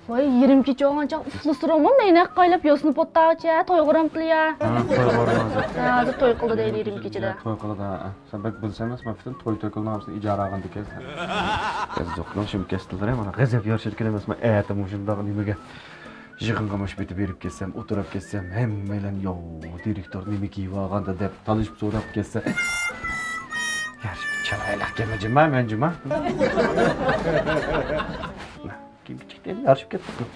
Vay 20 kecha olgancha uflusirimi meni qaylab yosini potdacha to'y qo'ram qilya. To'y qo'rmaz. Hozir to'y qildi deydi 20 kechada. To'y qildi. Sen bak bilsan emasman, bütün to'y qilgan hamısını ijara olgan ekan. Biz yo'qlar shim kestildilar, mana g'azab yorishirkan emasman. Aytim shundoq nimaga yig'inga mosh bitib berib kelsam, o'tirib kelsam, hammalar yo'q, direktor nima kiyib olganda deb tanishib so'rab kelsa. Yarışıp çalaylar gelmeyeceğim ben cuma. Kim çıktı? Yarışıp gittik.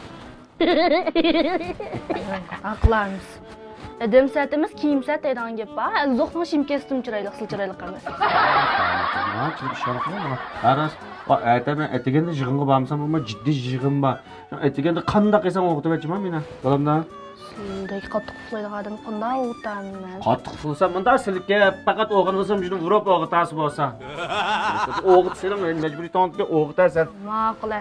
Aqlarmiz. Edem satimiz kiyim sataydan gap bor. Zo'qni shim kesdim chiroylik silchiroylik emas. Ha, chiqib ishonqmi? Aras, aytaman, aytganda yig'inga bormasam bo'lma, jiddiy yig'in bor. Aytganda qanday qilsam o'qitib aytman meni. Qo'limdan. Sizlardagi qattiq uxlaydigan odam qanday o'qitaman men? Qattiq uxlasam, bunda sizga faqat o'g'ilsam shuni urib o'qitasi bo'lsa. O'qitsam, men majburiy to'ntga o'qitasan. Ma'qul.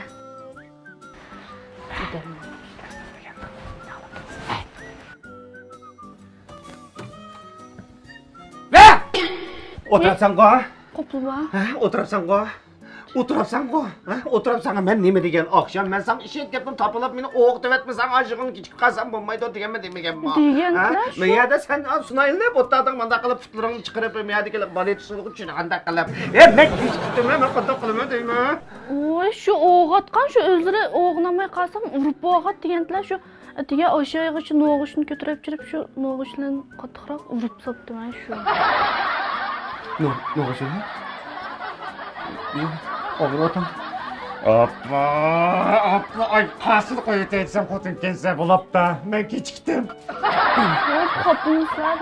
O'tiribsan-ku? Qo'pilma. Ha, o'tiribsan-ku? O'tiribsan-ku? Ha, o'tiribsan, men nima degan oqshom men sen ish etganman, topilib meni o'qitib etmasan, ajig'im kichik qasam bo'lmaydi deganman demaganman. Deganlar shu. Men yerda sen sunayilib o'tading, menda qilib futlaringni chiqarib, men yerda kelib balet suruq uchun qanday qilib. Men kichikdim, men qanday qilaman deyman. Voy, shu o'g'atgan shu o'zlari o'g'namay qolsam, urib bo'g'at deganlar shu. Atiga o'sha yog'ichi no'g'ishni ko'tarib jirib shu no'g'ishlarni qattiqroq urib sopdiman shu. No'g'ishni? O'g'rotam. Appa, ay qasıl qo'yib aytsam xotin kelsa bo'libdi. Men kechikdim. Voy, qopimizlar